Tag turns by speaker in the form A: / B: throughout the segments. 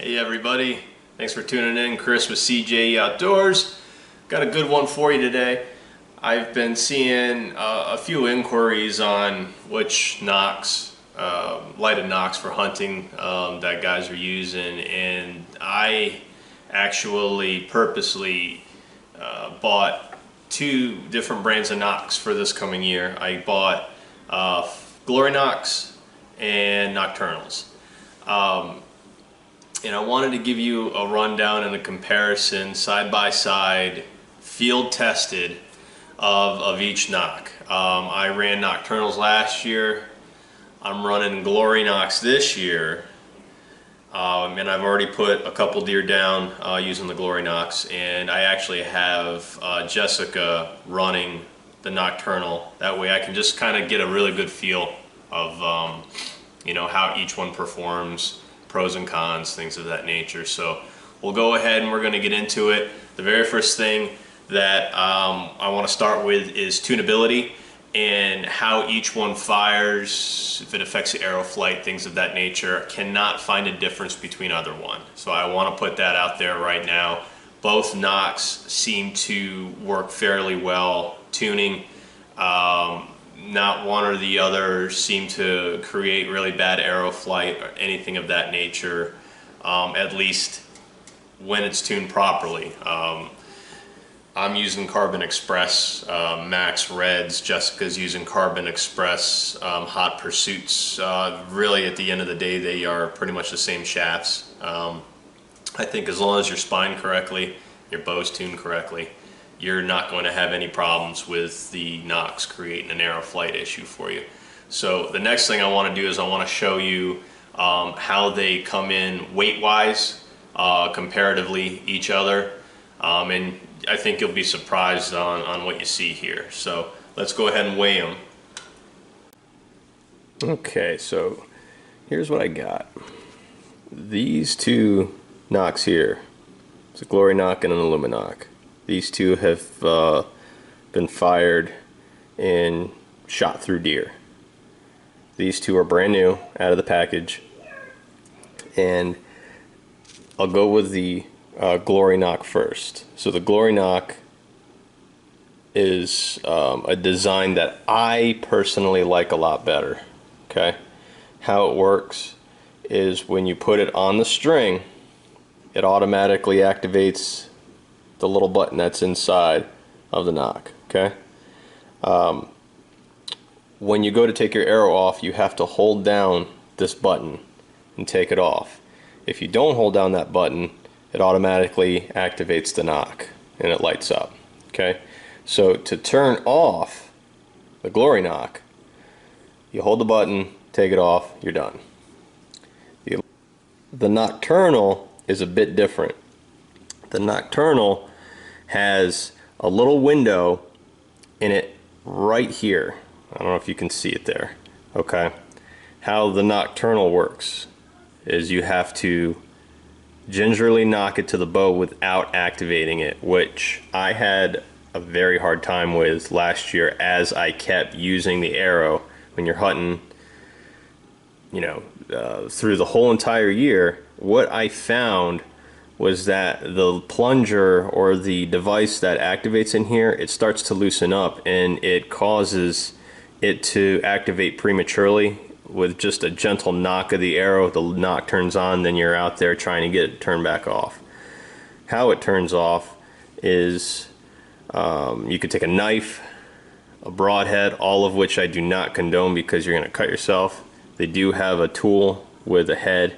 A: Hey everybody, thanks for tuning in. Chris with CJ Outdoors. Got a good one for you today. I've been seeing a few inquiries on which nocks, lighted nocks for hunting that guys are using, and I actually purposely bought two different brands of nocks for this coming year. I bought Glory nocks and Nockturnals. And I wanted to give you a rundown and a comparison, side by side, field tested, of each nock. I ran Nockturnals last year. I'm running Glory nocks this year, and I've already put a couple deer down using the Glory nocks. And I actually have Jessica running the Nockturnal. That way I can just kind of get a really good feel of you know, how each one performs, pros and cons, things of that nature. So we'll go ahead and we're going to get into it. The very first thing that I want to start with is tunability and how each one fires, if it affects the arrow flight, things of that nature. Cannot find a difference between either one. So I want to put that out there right now. Both nocks seem to work fairly well tuning. Not one or the other seem to create really bad arrow flight or anything of that nature, at least when it's tuned properly. I'm using Carbon Express Max Reds. Jessica's using Carbon Express Hot Pursuits. Really, at the end of the day, they are pretty much the same shafts. I think as long as you're spined correctly, your bow's tuned correctly, you're not going to have any problems with the nocks creating an arrow flight issue for you. So the next thing I want to do is I want to show you how they come in weight-wise, comparatively each other, and I think you'll be surprised on what you see here. So let's go ahead and weigh them. Okay, so here's what I got. These two nocks here, it's a Glory nock and an Illuminock. These two have been fired and shot through deer. These two are brand new out of the package, and I'll go with the Glory nock first. So the Glory nock is a design that I personally like a lot better. Okay, how it works is when you put it on the string, it automatically activates the little button that's inside of the nock. Okay, when you go to take your arrow off, you have to hold down this button and take it off. If you don't hold down that button, it automatically activates the nock and it lights up. Okay, so to turn off the Glory nock, you hold the button, take it off, you're done. The Nockturnal is a bit different. The Nockturnal has a little window in it right here. I don't know if you can see it there. Okay, how the Nockturnal works is you have to gingerly knock it to the bow without activating it, which I had a very hard time with last year as I kept using the arrow. When you're hunting, you know, through the whole entire year, what I found was that the plunger or the device that activates in here, it starts to loosen up and it causes it to activate prematurely. With just a gentle knock of the arrow, the nock turns on, then you're out there trying to get it turned back off. How it turns off is you could take a knife, a broadhead, all of which I do not condone because you're going to cut yourself. They do have a tool with a head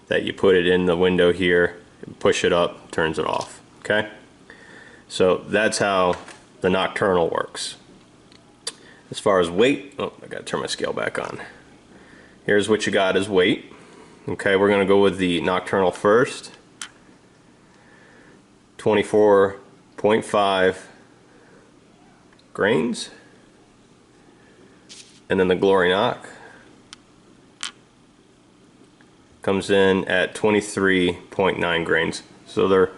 A: that you put it in the window here, push it up, turns it off. Okay, so that's how the Nockturnal works. As far as weight, oh, I gotta turn my scale back on. Here's what you got as weight. Okay, we're gonna go with the Nockturnal first. 24.5 grains, and then the Glory nock comes in at 23.9 grains. So they're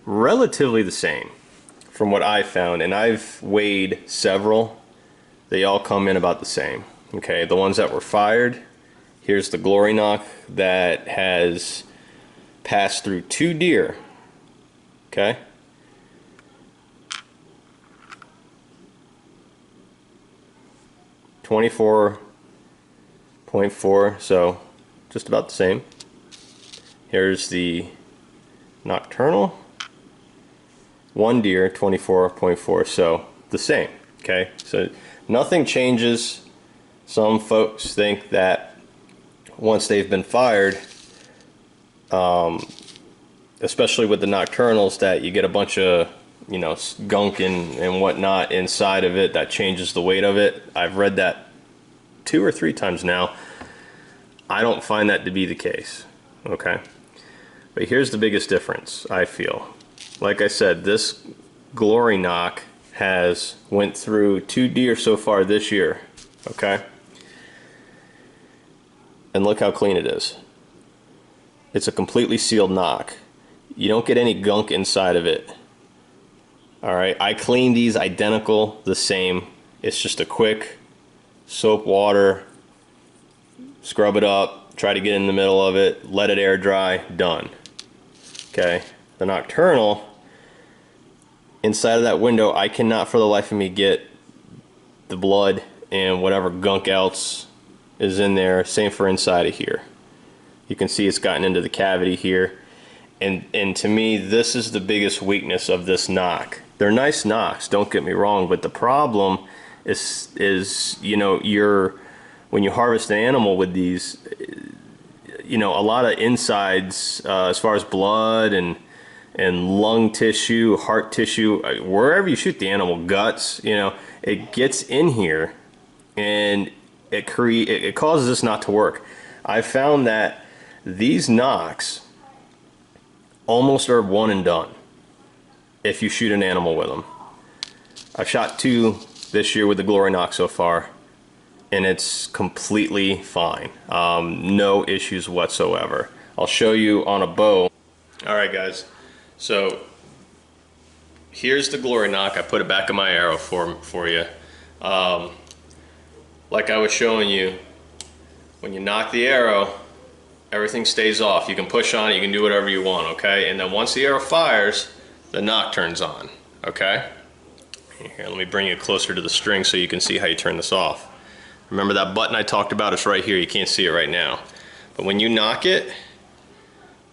A: relatively the same from what I found, and I've weighed several. They all come in about the same. Okay, the ones that were fired, here's the Glory nock that has passed through 2 deer, okay? .4, so just about the same. Here's the nocturnal. 1 deer, 24.4, so the same, okay? So nothing changes. Some folks think that once they've been fired, especially with the nocturnals, that you get a bunch of, you know, gunk and whatnot inside of it that changes the weight of it. I've read that 2 or 3 times now. I don't find that to be the case, okay? But here's the biggest difference, I feel. Like I said, this Glory knock has went through 2 deer so far this year, okay? And look how clean it is. It's a completely sealed knock. You don't get any gunk inside of it. Alright, I cleaned these identical, the same. It's just a quick soap, water, scrub it up, try to get in the middle of it, let it air dry, done. Okay, the nocturnal, inside of that window, I cannot for the life of me get the blood and whatever gunk else is in there. Same for inside of here. You can see it's gotten into the cavity here. And to me, this is the biggest weakness of this knock. They're nice knocks, don't get me wrong, but the problem is you know, when you harvest an animal with these, you know, a lot of insides, as far as blood and lung tissue, heart tissue, wherever you shoot the animal, guts, you know, it gets in here and it causes this not to work. I found that these nocks almost are one and done if you shoot an animal with them. I've shot 2 this year with the Glory knock so far, and it's completely fine. No issues whatsoever. I'll show you on a bow. Alright guys, so here's the Glory knock. I put it back in my arrow for you. Like I was showing you, when you knock the arrow, everything stays off. You can push on it, you can do whatever you want, okay? And then once the arrow fires, the knock turns on, okay? Here, let me bring you closer to the string so you can see how you turn this off. Remember that button I talked about? It's right here. You can't see it right now. But when you knock it,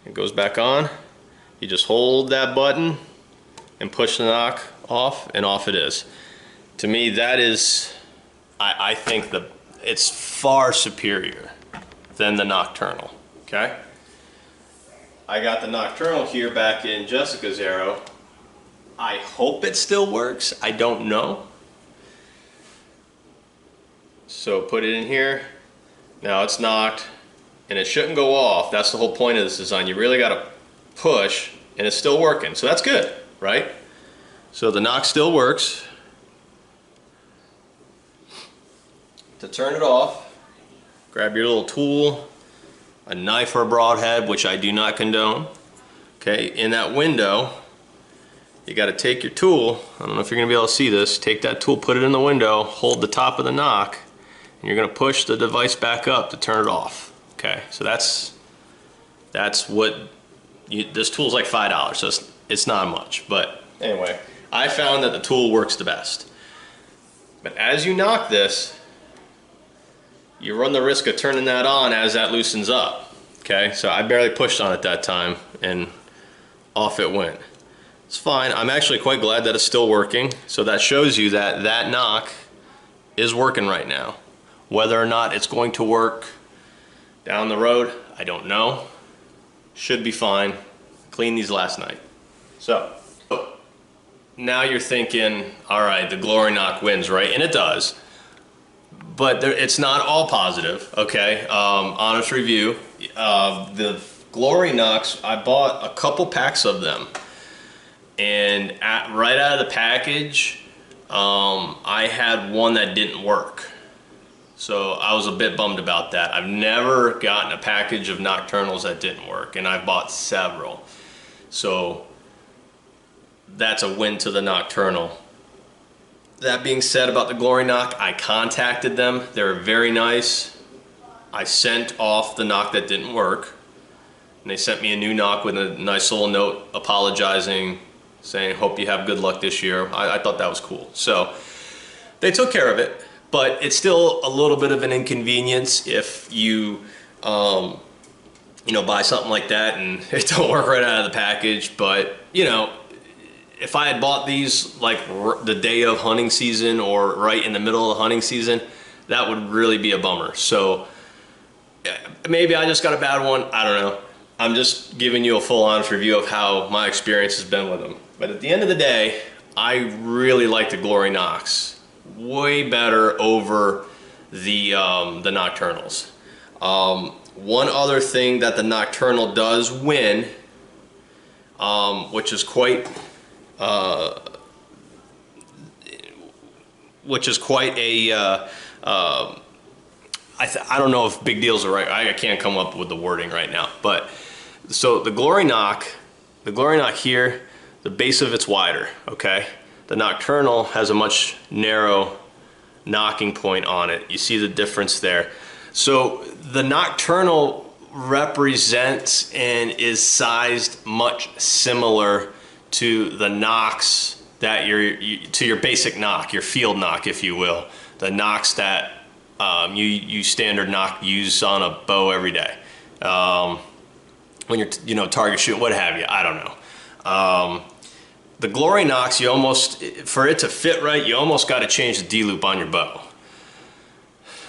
A: it goes back on. You just hold that button and push the knock off, and off it is. To me, that is, I think it's far superior than the nocturnal, okay? I got the nocturnal here back in Jessica's arrow. I hope it still works. I don't know. So put it in here. Now it's knocked, and it shouldn't go off. That's the whole point of this design. You really got to push, and it's still working. So that's good, right? So the knock still works. To turn it off, grab your little tool, a knife or a broadhead, which I do not condone. Okay, in that window, you got to take your tool. I don't know if you're going to be able to see this. Take that tool, put it in the window, hold the top of the knock, and you're going to push the device back up to turn it off. Okay, so that's what this tool's like $5, so it's not much. But anyway, I found that the tool works the best. But as you knock this, you run the risk of turning that on as that loosens up. Okay, so I barely pushed on it that time, and off it went. It's fine. I'm actually quite glad that it's still working. So that shows you that that knock is working right now. Whether or not it's going to work down the road, I don't know. Should be fine. Cleaned these last night. So now you're thinking, all right, the Glory knock wins, right? And it does. But it's not all positive, okay? Honest review. The Glory knocks, I bought a couple packs of them. And right out of the package, I had one that didn't work. So I was a bit bummed about that. I've never gotten a package of nocturnals that didn't work, and I bought several. So that's a win to the nocturnal. That being said about the Glory knock, I contacted them. They were very nice. I sent off the knock that didn't work, and they sent me a new knock with a nice little note apologizing, saying, hope you have good luck this year. I thought that was cool. So they took care of it, but it's still a little bit of an inconvenience if you, you know, buy something like that and it don't work right out of the package. But, you know, if I had bought these like the day of hunting season or right in the middle of the hunting season, that would really be a bummer. So maybe I just got a bad one. I don't know. I'm just giving you a full honest review of how my experience has been with them. But at the end of the day, I really like the Glory nocks. Way better over the Nockturnals. One other thing that the Nockturnal does win, which is quite a I don't know if big deals are right. I can't come up with the wording right now. But so the Glory knock here, the base of it's wider, okay? The Nockturnal has a much narrow knocking point on it. You see the difference there. So the Nockturnal represents and is sized much similar to the nocks that to your basic nock, your field nock, if you will. The nocks that you standard nock use on a bow every day. When you're, you know, target shoot, what have you, I don't know. The Glory nocks, you almost, for it to fit right, you almost got to change the D-loop on your bow.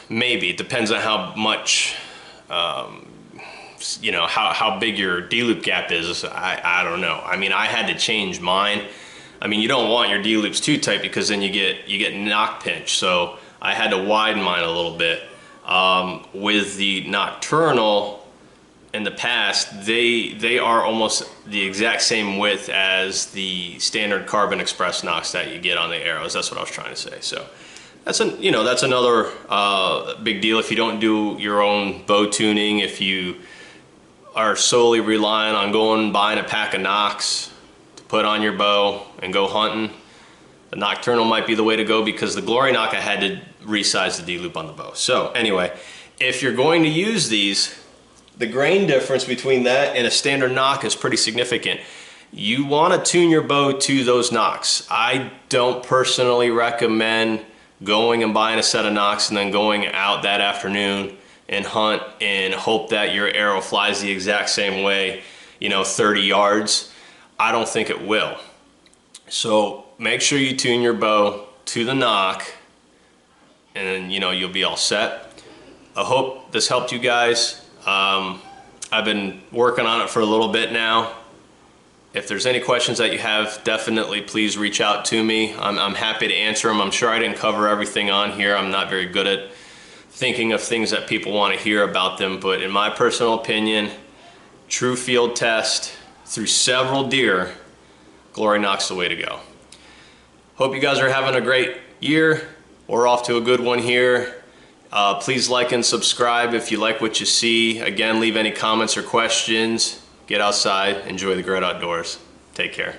A: Maybe, it depends on how much, you know, how big your D-loop gap is. I don't know. I mean, I had to change mine. I mean, you don't want your D-loops too tight because then you get knock pinch. So I had to widen mine a little bit. With the Nockturnal, in the past, they are almost the exact same width as the standard Carbon Express nocks that you get on the arrows. That's what I was trying to say. So that's that's another big deal. If you don't do your own bow tuning, if you are solely relying on going buying a pack of nocks to put on your bow and go hunting, the Nockturnal might be the way to go, because the Glory knock, I had to resize the D-loop on the bow. So anyway, if you're going to use these, the grain difference between that and a standard nock is pretty significant. You want to tune your bow to those nocks. I don't personally recommend going and buying a set of nocks and then going out that afternoon and hunt and hope that your arrow flies the exact same way, you know, 30 yards. I don't think it will. So make sure you tune your bow to the nock, and then, you know, you'll be all set. I hope this helped you guys. I've been working on it for a little bit now. If there's any questions that you have, definitely please reach out to me. I'm happy to answer them. I'm sure I didn't cover everything on here. I'm not very good at thinking of things that people want to hear about them, but in my personal opinion, true field test through several deer, Glory knock's the way to go. Hope you guys are having a great year. We're off to a good one here. Please like and subscribe if you like what you see. Again, leave any comments or questions. Get outside, enjoy the great outdoors. Take care.